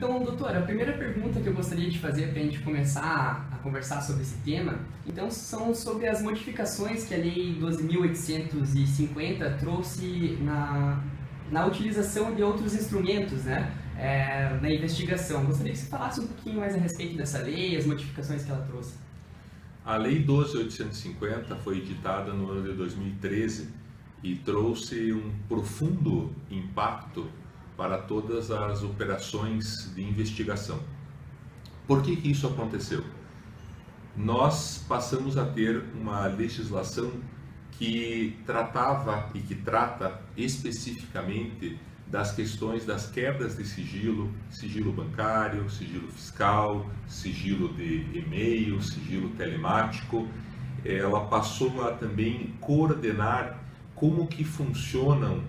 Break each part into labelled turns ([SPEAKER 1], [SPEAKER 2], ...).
[SPEAKER 1] Então, doutor, a primeira pergunta que eu gostaria de fazer para a gente começar a conversar sobre esse tema, então, são sobre as modificações que a Lei 12.850 trouxe na utilização de outros instrumentos, né, na investigação. Gostaria que você falasse um pouquinho mais a respeito dessa lei, as modificações que ela trouxe.
[SPEAKER 2] A Lei 12.850 foi editada no ano de 2013 e trouxe um profundo impacto para todas as operações de investigação. Por que isso aconteceu? Nós passamos a ter uma legislação que tratava e que trata especificamente das questões das quebras de sigilo, sigilo bancário, sigilo fiscal, sigilo de e-mail, sigilo telemático. Ela passou a também coordenar como que funcionam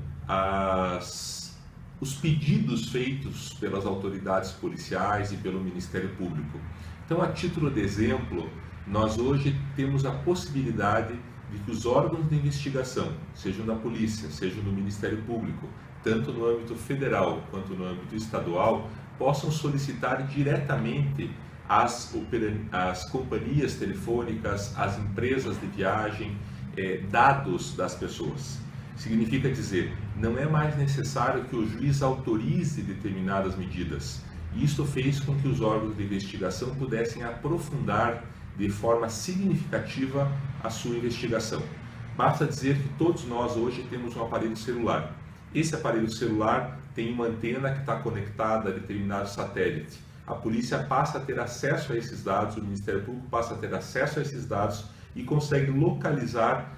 [SPEAKER 2] os pedidos feitos pelas autoridades policiais e pelo Ministério Público. Então, a título de exemplo, nós hoje temos a possibilidade de que os órgãos de investigação, sejam da polícia, sejam do Ministério Público, tanto no âmbito federal quanto no âmbito estadual, possam solicitar diretamente às companhias telefônicas, às empresas de viagem, dados das pessoas. Significa dizer, não é mais necessário que o juiz autorize determinadas medidas. Isto fez com que os órgãos de investigação pudessem aprofundar de forma significativa a sua investigação. Basta dizer que todos nós hoje temos um aparelho celular. Esse aparelho celular tem uma antena que está conectada a determinado satélite. A polícia passa a ter acesso a esses dados, o Ministério Público passa a ter acesso a esses dados e consegue localizar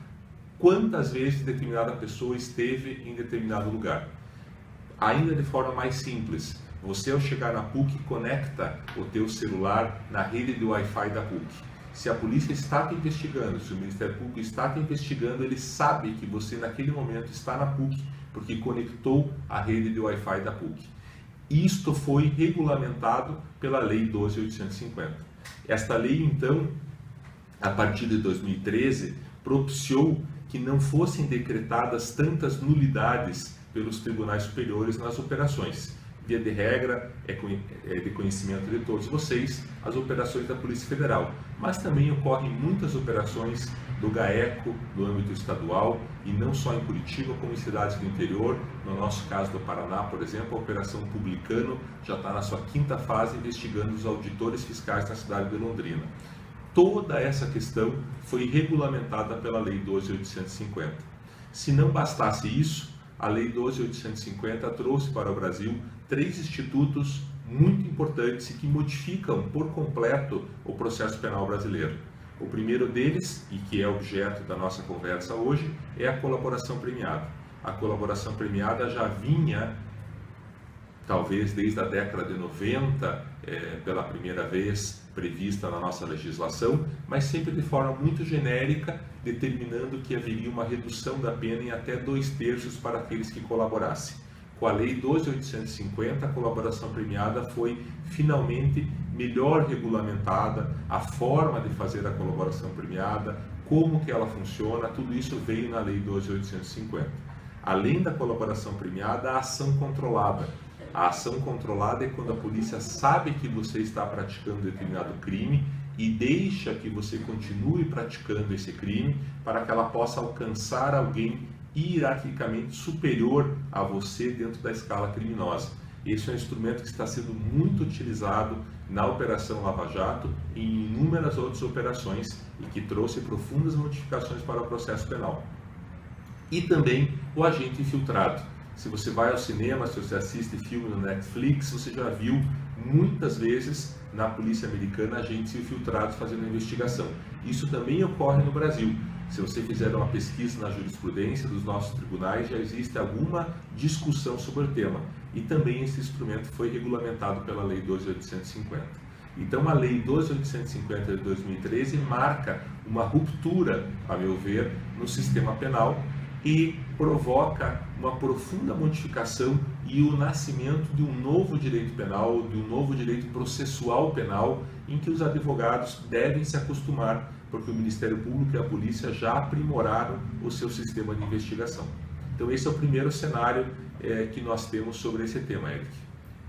[SPEAKER 2] quantas vezes determinada pessoa esteve em determinado lugar. Ainda de forma mais simples, você ao chegar na PUC conecta o teu celular na rede de Wi-Fi da PUC. Se a polícia está te investigando, se o Ministério Público está te investigando, ele sabe que você naquele momento está na PUC porque conectou a rede de Wi-Fi da PUC. Isto foi regulamentado pela Lei 12.850. Esta lei, então, a partir de 2013, propiciou que não fossem decretadas tantas nulidades pelos tribunais superiores nas operações. Via de regra, é de conhecimento de todos vocês, as operações da Polícia Federal, mas também ocorrem muitas operações do GAECO, no âmbito estadual, e não só em Curitiba, como em cidades do interior. No nosso caso do Paraná, por exemplo, a Operação Publicano já está na sua 5ª fase, investigando os auditores fiscais na cidade de Londrina. Toda essa questão foi regulamentada pela Lei 12.850. Se não bastasse isso, a Lei 12.850 trouxe para o Brasil 3 institutos muito importantes e que modificam por completo o processo penal brasileiro. O primeiro deles, e que é objeto da nossa conversa hoje, é a colaboração premiada. A colaboração premiada já vinha, talvez desde a década de 90, pela primeira vez prevista na nossa legislação, mas sempre de forma muito genérica, determinando que haveria uma redução da pena em até 2/3 para aqueles que colaborassem. Com a Lei 12.850, a colaboração premiada foi finalmente melhor regulamentada, a forma de fazer a colaboração premiada, como que ela funciona, tudo isso veio na Lei 12.850. Além da colaboração premiada, a ação controlada. A ação controlada é quando a polícia sabe que você está praticando determinado crime e deixa que você continue praticando esse crime para que ela possa alcançar alguém hierarquicamente superior a você dentro da escala criminosa. Esse é um instrumento que está sendo muito utilizado na Operação Lava Jato e em inúmeras outras operações e que trouxe profundas modificações para o processo penal. E também o agente infiltrado. Se você vai ao cinema, se você assiste filme no Netflix, você já viu muitas vezes na polícia americana agentes infiltrados fazendo investigação. Isso também ocorre no Brasil. Se você fizer uma pesquisa na jurisprudência dos nossos tribunais, já existe alguma discussão sobre o tema. E também esse instrumento foi regulamentado pela Lei 12.850. Então, a Lei 12.850 de 2013 marca uma ruptura, a meu ver, no sistema penal e provoca uma profunda modificação e o nascimento de um novo direito penal, de um novo direito processual penal, em que os advogados devem se acostumar, porque o Ministério Público e a polícia já aprimoraram o seu sistema de investigação. Então esse é o primeiro cenário que nós temos sobre esse tema, Eric.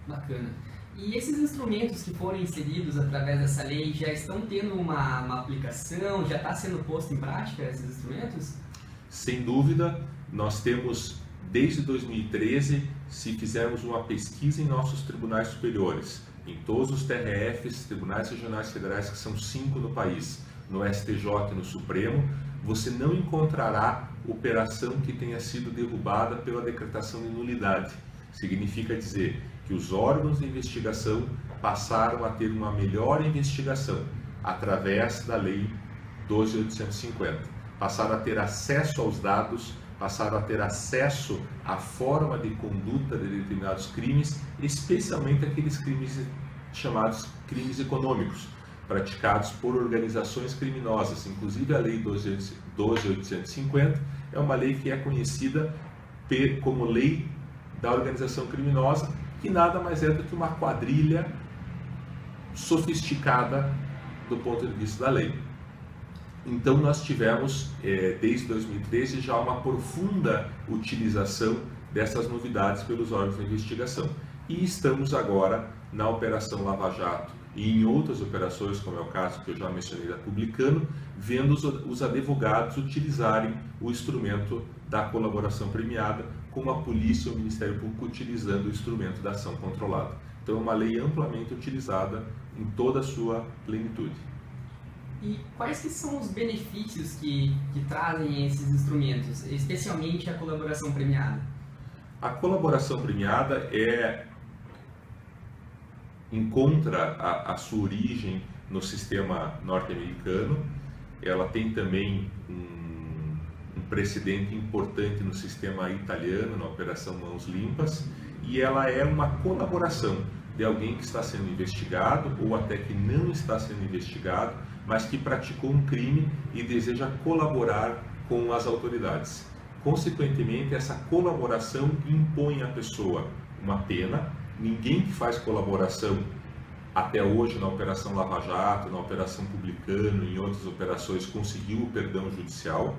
[SPEAKER 1] Bacana. E esses instrumentos que foram inseridos através dessa lei já estão tendo uma aplicação, já está sendo posto em prática esses instrumentos?
[SPEAKER 2] Sem dúvida, nós temos desde 2013, se fizermos uma pesquisa em nossos tribunais superiores, em todos os TRFs, Tribunais Regionais Federais, que são 5 no país, no STJ e no Supremo, você não encontrará operação que tenha sido derrubada pela decretação de nulidade. Significa dizer que os órgãos de investigação passaram a ter uma melhor investigação através da Lei 12.850. Passaram a ter acesso aos dados, passaram a ter acesso à forma de conduta de determinados crimes, especialmente aqueles crimes chamados crimes econômicos, praticados por organizações criminosas. Inclusive a Lei 12.850 é uma lei que é conhecida como Lei da Organização Criminosa, que nada mais é do que uma quadrilha sofisticada do ponto de vista da lei. Então nós tivemos, desde 2013, já uma profunda utilização dessas novidades pelos órgãos de investigação. E estamos agora na Operação Lava Jato e em outras operações, como é o caso que eu já mencionei da Publicano, vendo os advogados utilizarem o instrumento da colaboração premiada, como a polícia e o Ministério Público utilizando o instrumento da ação controlada. Então é uma lei amplamente utilizada em toda a sua plenitude.
[SPEAKER 1] E quais que são os benefícios que trazem esses instrumentos, especialmente a colaboração premiada?
[SPEAKER 2] A colaboração premiada encontra a sua origem no sistema norte-americano. Ela tem também um precedente importante no sistema italiano, na Operação Mãos Limpas, e ela é uma colaboração de alguém que está sendo investigado ou até que não está sendo investigado, mas que praticou um crime e deseja colaborar com as autoridades. Consequentemente, essa colaboração impõe à pessoa uma pena. Ninguém que faz colaboração até hoje na Operação Lava Jato, na Operação Publicano e em outras operações conseguiu o perdão judicial.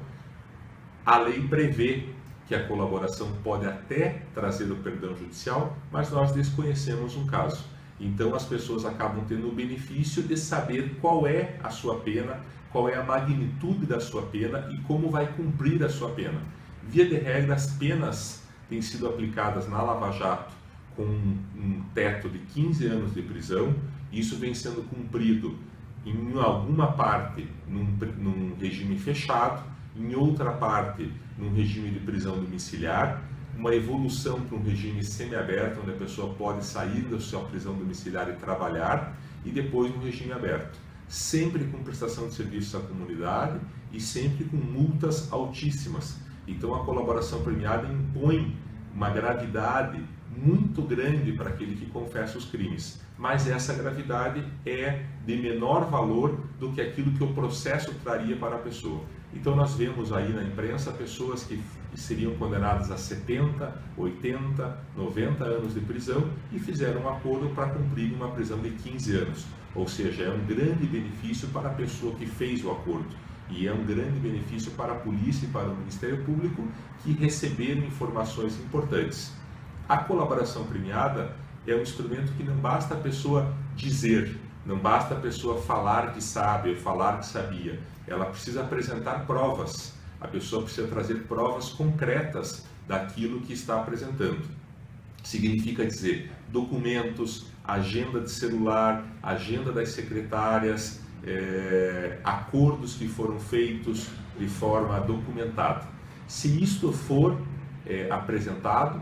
[SPEAKER 2] A lei prevê que a colaboração pode até trazer o perdão judicial, mas nós desconhecemos um caso. Então as pessoas acabam tendo o benefício de saber qual é a sua pena, qual é a magnitude da sua pena e como vai cumprir a sua pena. Via de regra, as penas têm sido aplicadas na Lava Jato com um teto de 15 anos de prisão. Isso vem sendo cumprido em alguma parte num regime fechado, em outra parte num regime de prisão domiciliar, uma evolução para um regime semiaberto, onde a pessoa pode sair da sua prisão domiciliar e trabalhar, e depois no regime aberto, sempre com prestação de serviços à comunidade e sempre com multas altíssimas. Então a colaboração premiada impõe uma gravidade muito grande para aquele que confessa os crimes, mas essa gravidade é de menor valor do que aquilo que o processo traria para a pessoa. Então nós vemos aí na imprensa pessoas que seriam condenadas a 70, 80, 90 anos de prisão e fizeram um acordo para cumprir uma prisão de 15 anos. Ou seja, é um grande benefício para a pessoa que fez o acordo. E é um grande benefício para a polícia e para o Ministério Público, que receberam informações importantes. A colaboração premiada é um instrumento que não basta a pessoa dizer, não basta a pessoa falar que sabe ou falar que sabia. Ela precisa apresentar provas. A pessoa precisa trazer provas concretas daquilo que está apresentando. Significa dizer documentos, agenda de celular, agenda das secretárias, acordos que foram feitos de forma documentada. Se isto for apresentado,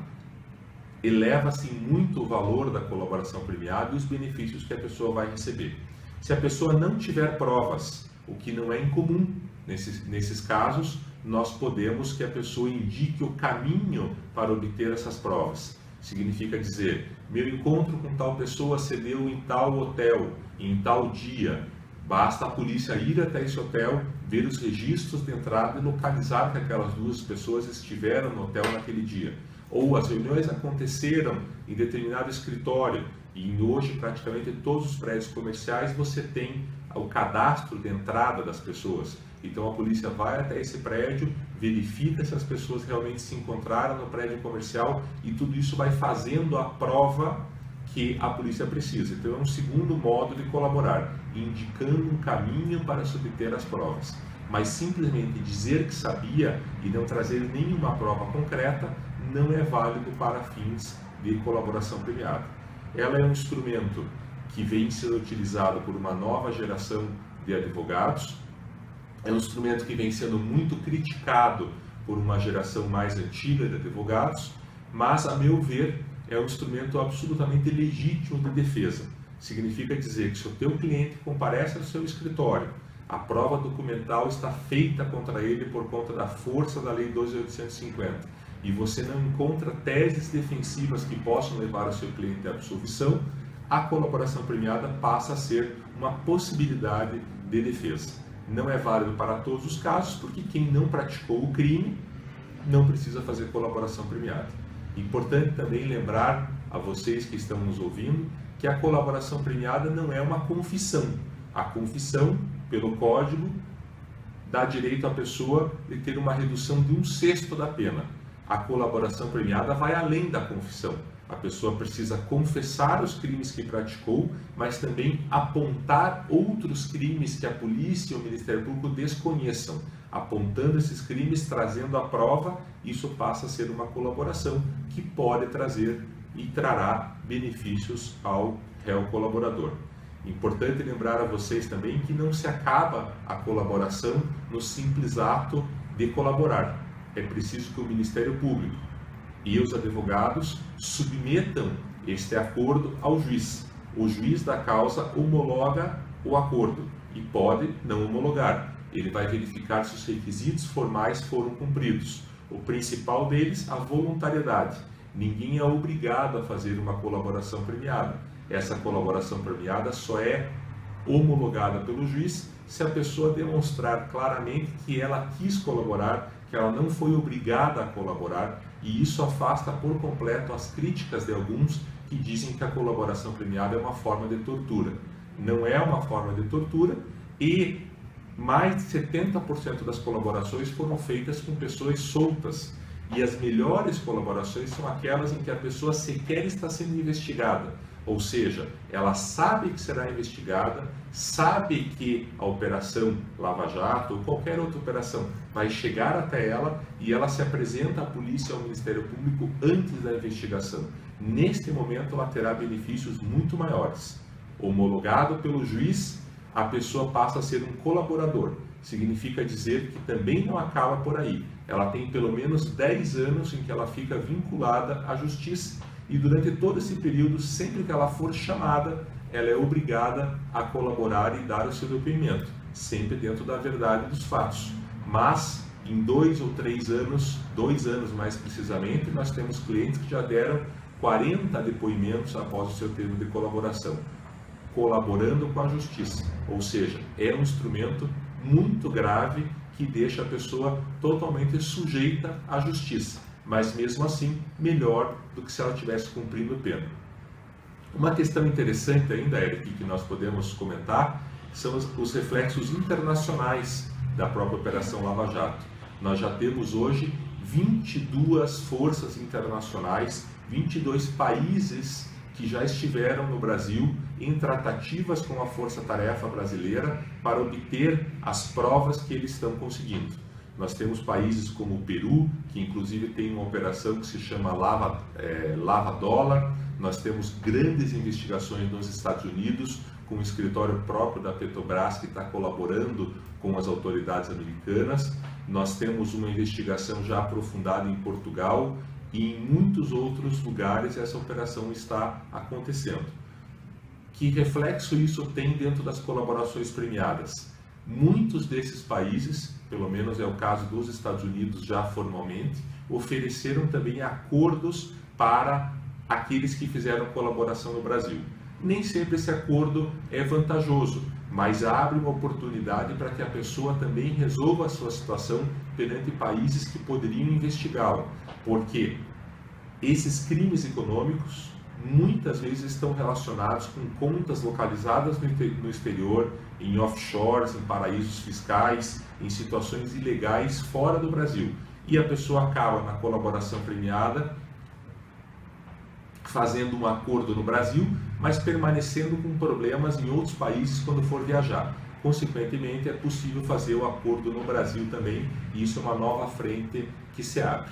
[SPEAKER 2] eleva-se muito o valor da colaboração premiada e os benefícios que a pessoa vai receber. Se a pessoa não tiver provas, o que não é incomum nesses casos, nós podemos que a pessoa indique o caminho para obter essas provas. Significa dizer, meu encontro com tal pessoa se deu em tal hotel, em tal dia. Basta a polícia ir até esse hotel, ver os registros de entrada e localizar que aquelas duas pessoas estiveram no hotel naquele dia. Ou as reuniões aconteceram em determinado escritório, e hoje praticamente todos os prédios comerciais você tem o cadastro de entrada das pessoas. Então a polícia vai até esse prédio, verifica se as pessoas realmente se encontraram no prédio comercial e tudo isso vai fazendo a prova que a polícia precisa. Então é um segundo modo de colaborar, indicando um caminho para se obter as provas. Mas simplesmente dizer que sabia e não trazer nenhuma prova concreta não é válido para fins de colaboração premiada. Ela é um instrumento que vem sendo utilizado por uma nova geração de advogados, é um instrumento que vem sendo muito criticado por uma geração mais antiga de advogados, mas, a meu ver, é um instrumento absolutamente legítimo de defesa. Significa dizer que se o teu cliente comparece ao seu escritório, a prova documental está feita contra ele por conta da força da Lei 12.850 e você não encontra teses defensivas que possam levar o seu cliente à absolvição, a colaboração premiada passa a ser uma possibilidade de defesa. Não é válido para todos os casos, porque quem não praticou o crime não precisa fazer colaboração premiada. Importante também lembrar a vocês que estão nos ouvindo que a colaboração premiada não é uma confissão. A confissão, pelo Código, dá direito à pessoa de ter uma redução de 1/6 da pena. A colaboração premiada vai além da confissão. A pessoa precisa confessar os crimes que praticou, mas também apontar outros crimes que a polícia e o Ministério Público desconheçam. Apontando esses crimes, trazendo a prova, isso passa a ser uma colaboração que pode trazer e trará benefícios ao réu colaborador. Importante lembrar a vocês também que não se acaba a colaboração no simples ato de colaborar. É preciso que o Ministério Público e os advogados submetam este acordo ao juiz. O juiz da causa homologa o acordo e pode não homologar. Ele vai verificar se os requisitos formais foram cumpridos. O principal deles, a voluntariedade. Ninguém é obrigado a fazer uma colaboração premiada. Essa colaboração premiada só é homologada pelo juiz se a pessoa demonstrar claramente que ela quis colaborar, que ela não foi obrigada a colaborar, e isso afasta por completo as críticas de alguns que dizem que a colaboração premiada é uma forma de tortura. Não é uma forma de tortura e mais de 70% das colaborações foram feitas com pessoas soltas. E as melhores colaborações são aquelas em que a pessoa sequer está sendo investigada. Ou seja, ela sabe que será investigada, sabe que a operação Lava Jato ou qualquer outra operação vai chegar até ela e ela se apresenta à polícia ou ao Ministério Público antes da investigação. Neste momento ela terá benefícios muito maiores. Homologado pelo juiz, a pessoa passa a ser um colaborador. Significa dizer que também não acaba por aí. Ela tem pelo menos 10 anos em que ela fica vinculada à justiça. E durante todo esse período, sempre que ela for chamada, ela é obrigada a colaborar e dar o seu depoimento, sempre dentro da verdade dos fatos. Mas, em 2 ou 3 anos, 2 anos mais precisamente, nós temos clientes que já deram 40 depoimentos após o seu termo de colaboração, colaborando com a justiça. Ou seja, é um instrumento muito grave que deixa a pessoa totalmente sujeita à justiça. Mas mesmo assim, melhor do que se ela estivesse cumprindo pena. Uma questão interessante ainda, Eric, que nós podemos comentar, são os reflexos internacionais da própria Operação Lava Jato. Nós já temos hoje 22 forças internacionais, 22 países que já estiveram no Brasil em tratativas com a Força-Tarefa Brasileira para obter as provas que eles estão conseguindo. Nós temos países como o Peru, que inclusive tem uma operação que se chama Lava Dólar. Nós temos grandes investigações nos Estados Unidos, com o escritório próprio da Petrobras que está colaborando com as autoridades americanas. Nós temos uma investigação já aprofundada em Portugal e em muitos outros lugares essa operação está acontecendo. Que reflexo isso tem dentro das colaborações premiadas? Muitos desses países, pelo menos é o caso dos Estados Unidos já formalmente, ofereceram também acordos para aqueles que fizeram colaboração no Brasil. Nem sempre esse acordo é vantajoso, mas abre uma oportunidade para que a pessoa também resolva a sua situação perante países que poderiam investigá-la, porque esses crimes econômicos muitas vezes estão relacionados com contas localizadas no exterior, em offshores, em paraísos fiscais, em situações ilegais fora do Brasil. E a pessoa acaba na colaboração premiada fazendo um acordo no Brasil, mas permanecendo com problemas em outros países quando for viajar. Consequentemente, é possível fazer o acordo no Brasil também, e isso é uma nova frente que se abre.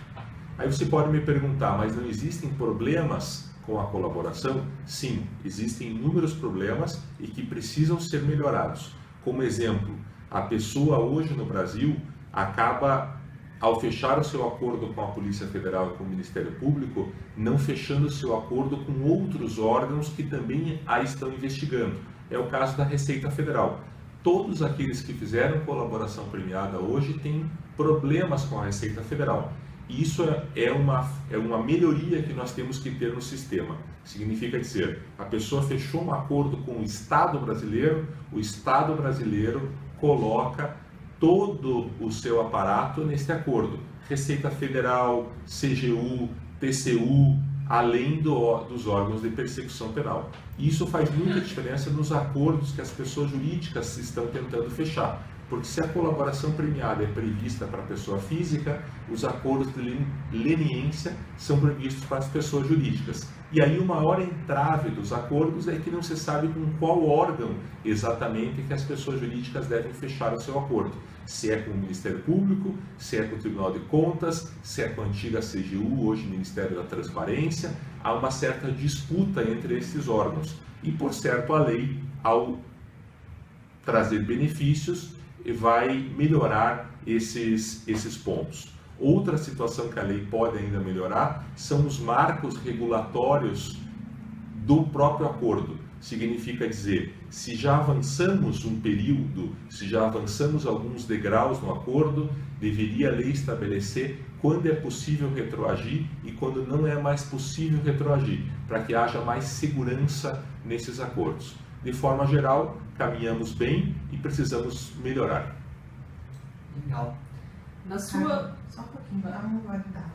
[SPEAKER 2] Aí você pode me perguntar, mas não existem problemas com a colaboração? Sim, existem inúmeros problemas e que precisam ser melhorados. Como exemplo, a pessoa hoje no Brasil acaba, ao fechar o seu acordo com a Polícia Federal e com o Ministério Público, não fechando o seu acordo com outros órgãos que também a estão investigando. É o caso da Receita Federal. Todos aqueles que fizeram colaboração premiada hoje têm problemas com a Receita Federal. E isso é uma melhoria que nós temos que ter no sistema. Significa dizer, a pessoa fechou um acordo com o Estado brasileiro coloca todo o seu aparato nesse acordo. Receita Federal, CGU, TCU, além dos órgãos de persecução penal. Isso faz muita diferença nos acordos que as pessoas jurídicas estão tentando fechar. Porque se a colaboração premiada é prevista para a pessoa física, os acordos de leniência são previstos para as pessoas jurídicas. E aí o maior entrave dos acordos é que não se sabe com qual órgão exatamente que as pessoas jurídicas devem fechar o seu acordo. Se é com o Ministério Público, se é com o Tribunal de Contas, se é com a antiga CGU, hoje Ministério da Transparência. Há uma certa disputa entre esses órgãos. E, por certo, a lei, ao trazer benefícios, vai melhorar esses pontos. Outra situação que a lei pode ainda melhorar são os marcos regulatórios do próprio acordo. Significa dizer, se já avançamos um período, se já avançamos alguns degraus no acordo, deveria a lei estabelecer quando é possível retroagir e quando não é mais possível retroagir, para que haja mais segurança nesses acordos. De forma geral, caminhamos bem e precisamos melhorar.
[SPEAKER 1] Legal. Na sua...
[SPEAKER 3] Só um pouquinho, vamos guardar.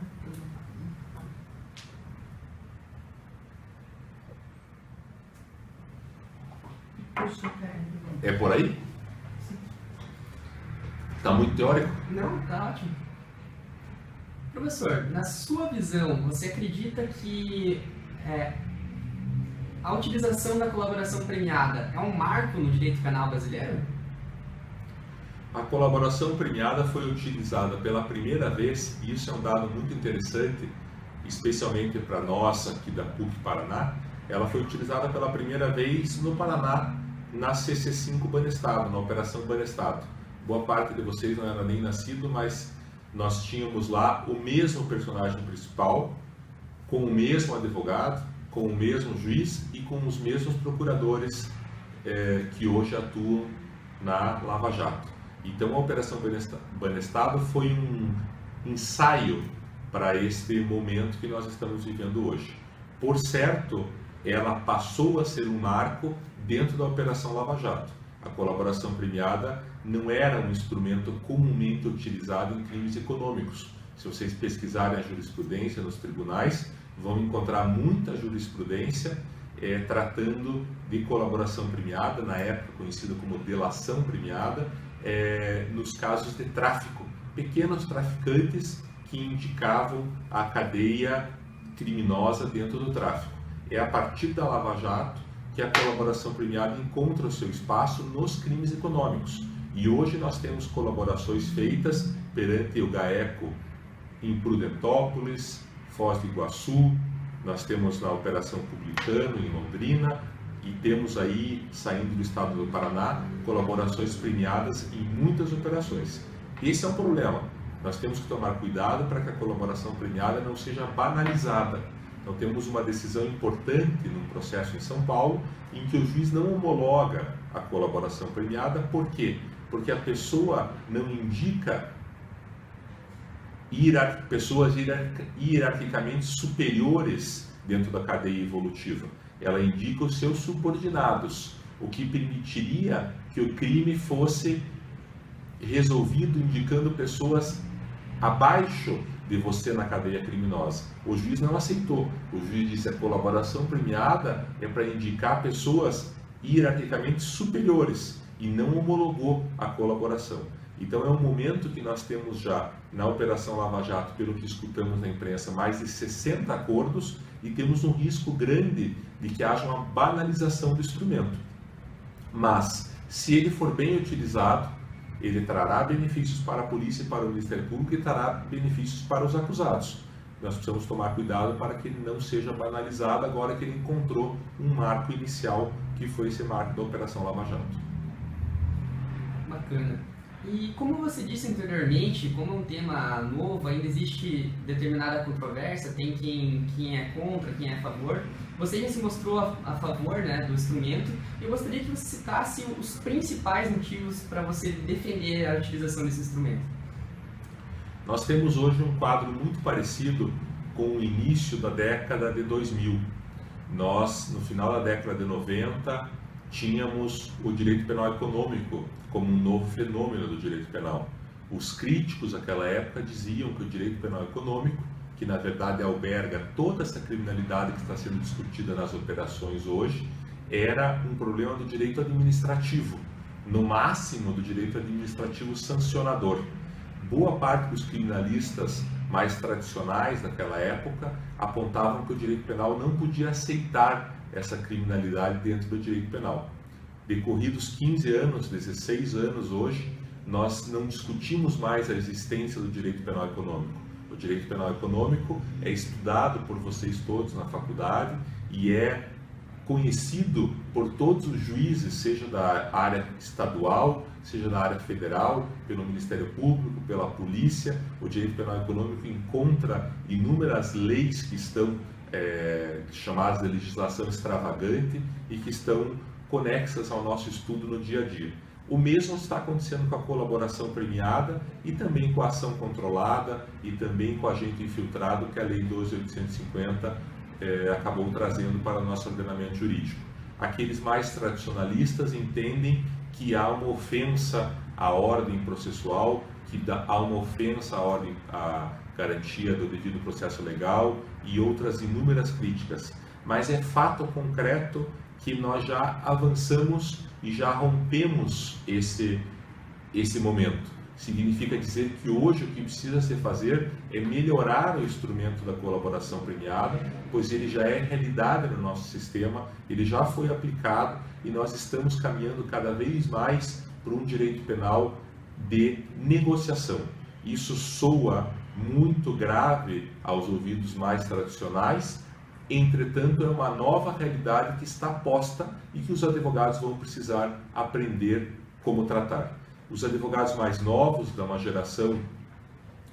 [SPEAKER 2] É por aí? Está muito teórico?
[SPEAKER 1] Não, tá ótimo. Professor, na sua visão, você acredita que a utilização da colaboração premiada é um marco no direito penal brasileiro?
[SPEAKER 2] A colaboração premiada foi utilizada pela primeira vez, e isso é um dado muito interessante, especialmente para nós aqui da PUC Paraná. Ela foi utilizada pela primeira vez no Paraná, na CC5 Banestado, na Operação Banestado. Boa parte de vocês não era nem nascido, mas nós tínhamos lá o mesmo personagem principal, com o mesmo advogado, com o mesmo juiz e com os mesmos procuradores que hoje atuam na Lava Jato. Então a Operação Banestado foi um ensaio para este momento que nós estamos vivendo hoje. Por certo, ela passou a ser um marco dentro da Operação Lava Jato. A colaboração premiada não era um instrumento comumente utilizado em crimes econômicos. Se vocês pesquisarem a jurisprudência nos tribunais, vão encontrar muita jurisprudência tratando de colaboração premiada, na época conhecida como delação premiada, nos casos de tráfico. Pequenos traficantes que indicavam a cadeia criminosa dentro do tráfico. É a partir da Lava Jato que a colaboração premiada encontra o seu espaço nos crimes econômicos. E hoje nós temos colaborações feitas perante o GAECO em Prudentópolis, Foz do Iguaçu, nós temos na Operação Publicano em Londrina e temos aí, saindo do estado do Paraná, colaborações premiadas em muitas operações. Esse é um problema. Nós temos que tomar cuidado para que a colaboração premiada não seja banalizada. Então temos uma decisão importante num processo em São Paulo em que o juiz não homologa a colaboração premiada. Por quê? Porque a pessoa não indica pessoas hierarquicamente superiores dentro da cadeia evolutiva. Ela indica os seus subordinados, o que permitiria que o crime fosse resolvido indicando pessoas abaixo de você na cadeia criminosa. O juiz não aceitou. O juiz disse que a colaboração premiada é para indicar pessoas hierarquicamente superiores e não homologou a colaboração. Então é um momento que nós temos já na Operação Lava Jato, pelo que escutamos na imprensa, mais de 60 acordos e temos um risco grande de que haja uma banalização do instrumento. Mas, se ele for bem utilizado, ele trará benefícios para a polícia e para o Ministério Público e trará benefícios para os acusados. Nós precisamos tomar cuidado para que ele não seja banalizado agora que ele encontrou um marco inicial, que foi esse marco da Operação Lava Jato.
[SPEAKER 1] Bacana. E como você disse anteriormente, como é um tema novo, ainda existe determinada controvérsia, tem quem é contra, quem é a favor. Você já se mostrou a favor, né, do instrumento. Eu gostaria que você citasse os principais motivos para você defender a utilização desse instrumento.
[SPEAKER 2] Nós temos hoje um quadro muito parecido com o início da década de 2000. Nós, no final da década de 90, tínhamos o direito penal econômico como um novo fenômeno do direito penal. Os críticos daquela época diziam que o direito penal econômico, que na verdade alberga toda essa criminalidade que está sendo discutida nas operações hoje, era um problema do direito administrativo, no máximo do direito administrativo sancionador. Boa parte dos criminalistas mais tradicionais daquela época apontavam que o direito penal não podia aceitar essa criminalidade dentro do direito penal. Decorridos 15 anos, 16 anos hoje, nós não discutimos mais a existência do direito penal econômico. O direito penal econômico é estudado por vocês todos na faculdade e é conhecido por todos os juízes, seja da área estadual, seja da área federal, pelo Ministério Público, pela polícia. O direito penal econômico encontra inúmeras leis que estão chamadas de legislação extravagante e que estão conexas ao nosso estudo no dia a dia. O mesmo está acontecendo com a colaboração premiada e também com a ação controlada e também com o agente infiltrado que a Lei 12.850 acabou trazendo para o nosso ordenamento jurídico. Aqueles mais tradicionalistas entendem que há uma ofensa à ordem processual, que há uma ofensa à garantia do devido processo legal e outras inúmeras críticas. Mas é fato concreto que nós já avançamos e já rompemos esse momento. Significa dizer que hoje o que precisa se fazer é melhorar o instrumento da colaboração premiada, pois ele já é realidade no nosso sistema, ele já foi aplicado e nós estamos caminhando cada vez mais para um direito penal de negociação. Isso soa muito grave aos ouvidos mais tradicionais, entretanto é uma nova realidade que está posta e que os advogados vão precisar aprender como tratar. Os advogados mais novos, da uma geração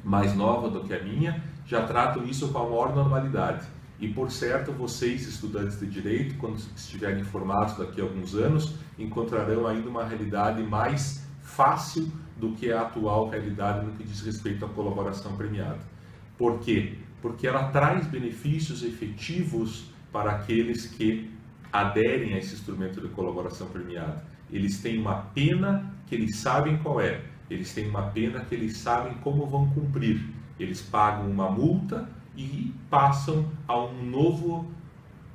[SPEAKER 2] mais nova do que a minha, já tratam isso com a maior normalidade. E, por certo, vocês, estudantes de Direito, quando estiverem formados daqui a alguns anos, encontrarão ainda uma realidade mais fácil do que a atual realidade no que diz respeito à colaboração premiada. Por quê? Porque ela traz benefícios efetivos para aqueles que aderem a esse instrumento de colaboração premiada. Eles têm uma pena que eles sabem qual é, eles têm uma pena que eles sabem como vão cumprir. Eles pagam uma multa e passam a um novo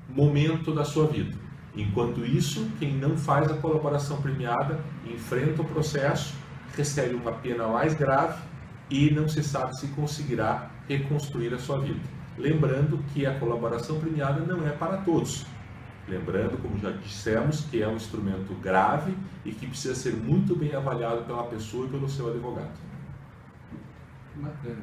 [SPEAKER 2] momento da sua vida. Enquanto isso, quem não faz a colaboração premiada enfrenta o processo, recebe uma pena mais grave e não se sabe se conseguirá reconstruir a sua vida. Lembrando que a colaboração premiada não é para todos. Lembrando, como já dissemos, que é um instrumento grave e que precisa ser muito bem avaliado pela pessoa e pelo seu advogado.
[SPEAKER 1] Bacana.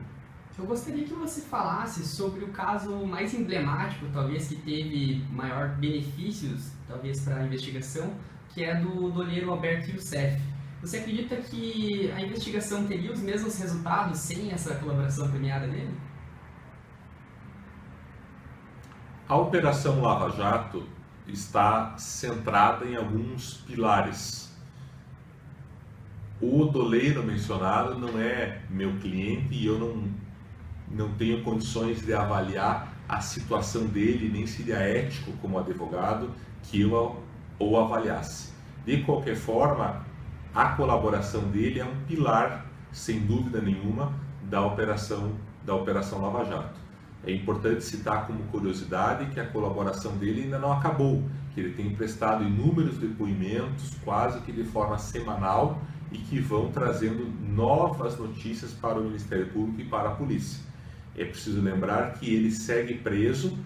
[SPEAKER 1] Eu gostaria que você falasse sobre o caso mais emblemático, talvez, que teve maior benefícios, talvez, para a investigação, que é do doleiro Alberto Youssef. Você acredita que a investigação teria os mesmos resultados sem essa colaboração premiada dele?
[SPEAKER 2] A Operação Lava Jato está centrada em alguns pilares. O doleiro mencionado não é meu cliente e eu não tenho condições de avaliar a situação dele, nem seria ético como advogado que eu o avaliasse. De qualquer forma, a colaboração dele é um pilar, sem dúvida nenhuma, da Operação Lava Jato. É importante citar como curiosidade que a colaboração dele ainda não acabou, que ele tem prestado inúmeros depoimentos, quase que de forma semanal, e que vão trazendo novas notícias para o Ministério Público e para a polícia. É preciso lembrar que ele segue preso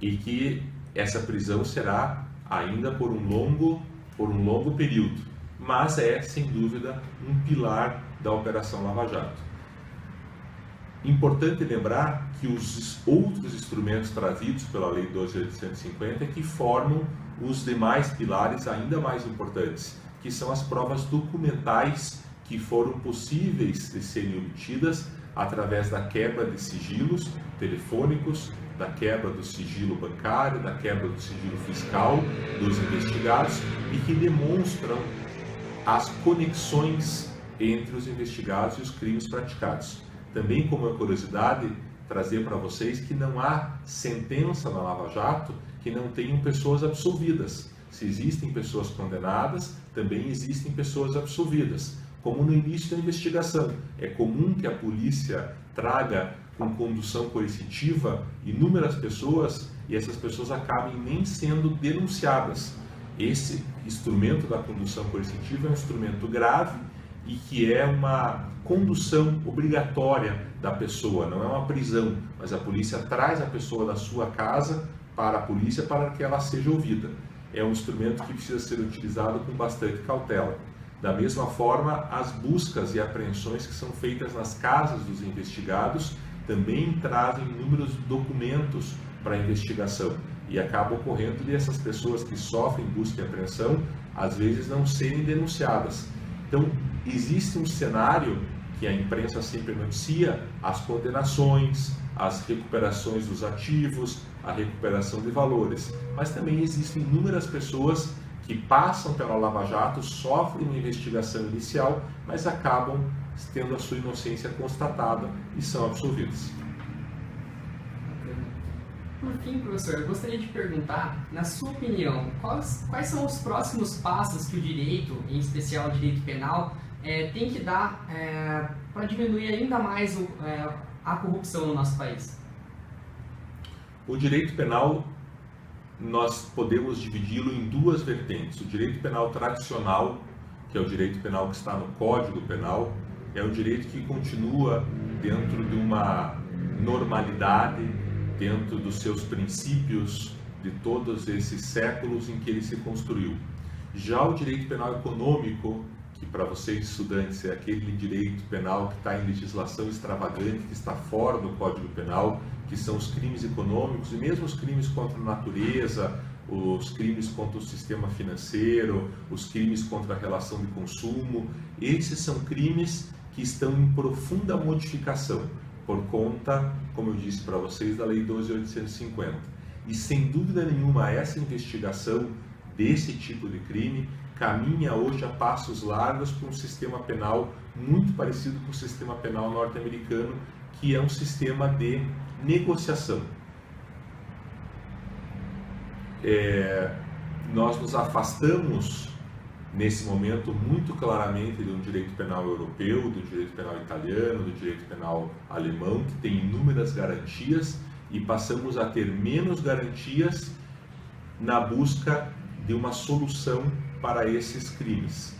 [SPEAKER 2] e que essa prisão será ainda por um longo período, mas é, sem dúvida, um pilar da Operação Lava Jato. Importante lembrar que os outros instrumentos trazidos pela Lei 12.850 que formam os demais pilares ainda mais importantes, que são as provas documentais que foram possíveis de serem obtidas através da quebra de sigilos telefônicos, da quebra do sigilo bancário, da quebra do sigilo fiscal dos investigados e que demonstram as conexões entre os investigados e os crimes praticados. Também, como é curiosidade, trazer para vocês que não há sentença na Lava Jato que não tenham pessoas absolvidas. Se existem pessoas condenadas, também existem pessoas absolvidas. Como no início da investigação, é comum que a polícia traga com condução coercitiva inúmeras pessoas e essas pessoas acabem nem sendo denunciadas. Esse instrumento da condução coercitiva é um instrumento grave e que é uma condução obrigatória da pessoa, não é uma prisão, mas a polícia traz a pessoa da sua casa para a polícia para que ela seja ouvida. É um instrumento que precisa ser utilizado com bastante cautela. Da mesma forma, as buscas e apreensões que são feitas nas casas dos investigados também trazem inúmeros documentos para a investigação e acaba ocorrendo de essas pessoas que sofrem busca e apreensão às vezes não serem denunciadas. Então, existe um cenário que a imprensa sempre noticia, as condenações, as recuperações dos ativos, a recuperação de valores, mas também existem inúmeras pessoas que passam pela Lava Jato, sofrem uma investigação inicial, mas acabam tendo a sua inocência constatada e são absolvidos.
[SPEAKER 1] Por fim, professor, eu gostaria de perguntar, na sua opinião, quais são os próximos passos que o direito, em especial o direito penal, tem que dar para diminuir ainda mais a corrupção no nosso país?
[SPEAKER 2] O direito penal, nós podemos dividi-lo em duas vertentes. O direito penal tradicional, que é o direito penal que está no Código Penal, é um direito que continua dentro de uma normalidade, dentro dos seus princípios de todos esses séculos em que ele se construiu. Já o direito penal econômico, que para vocês estudantes é aquele direito penal que está em legislação extravagante, que está fora do Código Penal, que são os crimes econômicos e mesmo os crimes contra a natureza, os crimes contra o sistema financeiro, os crimes contra a relação de consumo. Esses são crimes que estão em profunda modificação por conta, como eu disse para vocês, da Lei 12.850. E sem dúvida nenhuma essa investigação desse tipo de crime caminha hoje a passos largos para um sistema penal muito parecido com o sistema penal norte-americano, que é um sistema de negociação. Nós nos afastamos nesse momento muito claramente de um direito penal europeu, do direito penal italiano, do direito penal alemão, que tem inúmeras garantias, e passamos a ter menos garantias na busca de uma solução para esses crimes.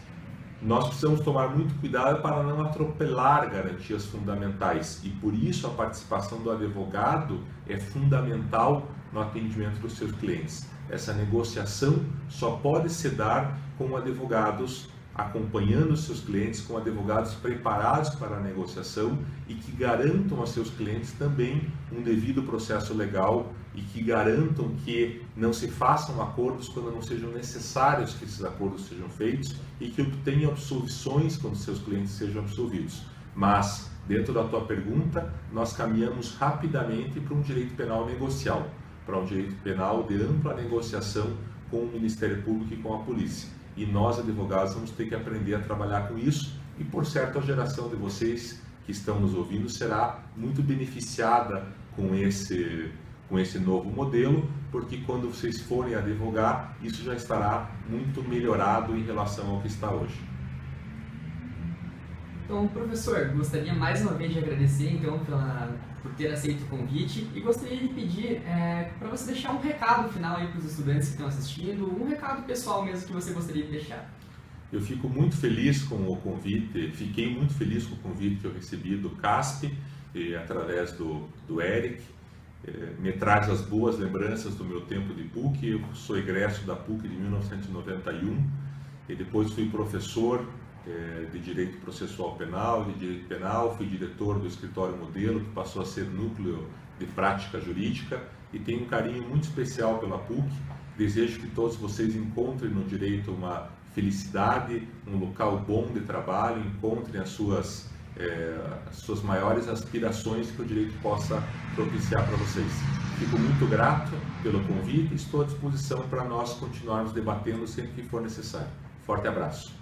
[SPEAKER 2] Nós precisamos tomar muito cuidado para não atropelar garantias fundamentais e por isso a participação do advogado é fundamental no atendimento dos seus clientes. Essa negociação só pode se dar com advogados acompanhando os seus clientes, com advogados preparados para a negociação e que garantam aos seus clientes também um devido processo legal e que garantam que não se façam acordos quando não sejam necessários que esses acordos sejam feitos e que obtenham absolvições quando seus clientes sejam absolvidos. Mas, dentro da tua pergunta, nós caminhamos rapidamente para um direito penal negocial, para um direito penal de ampla negociação com o Ministério Público e com a polícia. E nós, advogados, vamos ter que aprender a trabalhar com isso e, por certo, a geração de vocês que estão nos ouvindo será muito beneficiada com esse novo modelo, porque quando vocês forem advogar, isso já estará muito melhorado em relação ao que está hoje.
[SPEAKER 1] Então, professor, gostaria mais uma vez de agradecer então, por ter aceito o convite e gostaria de pedir para você deixar um recado final aí para os estudantes que estão assistindo, um recado pessoal mesmo que você gostaria de deixar.
[SPEAKER 2] Eu fico muito feliz com o convite, fiquei muito feliz com o convite que eu recebi do CASP, através do Eric, me traz as boas lembranças do meu tempo de PUC. Eu sou egresso da PUC de 1991 e depois fui professor de Direito Processual Penal, de Direito Penal, fui diretor do Escritório Modelo, que passou a ser núcleo de prática jurídica, e tenho um carinho muito especial pela PUC. Desejo que todos vocês encontrem no direito uma felicidade, um local bom de trabalho, encontrem as suas maiores aspirações que o direito possa propiciar para vocês. Fico muito grato pelo convite e estou à disposição para nós continuarmos debatendo sempre que for necessário. Forte abraço.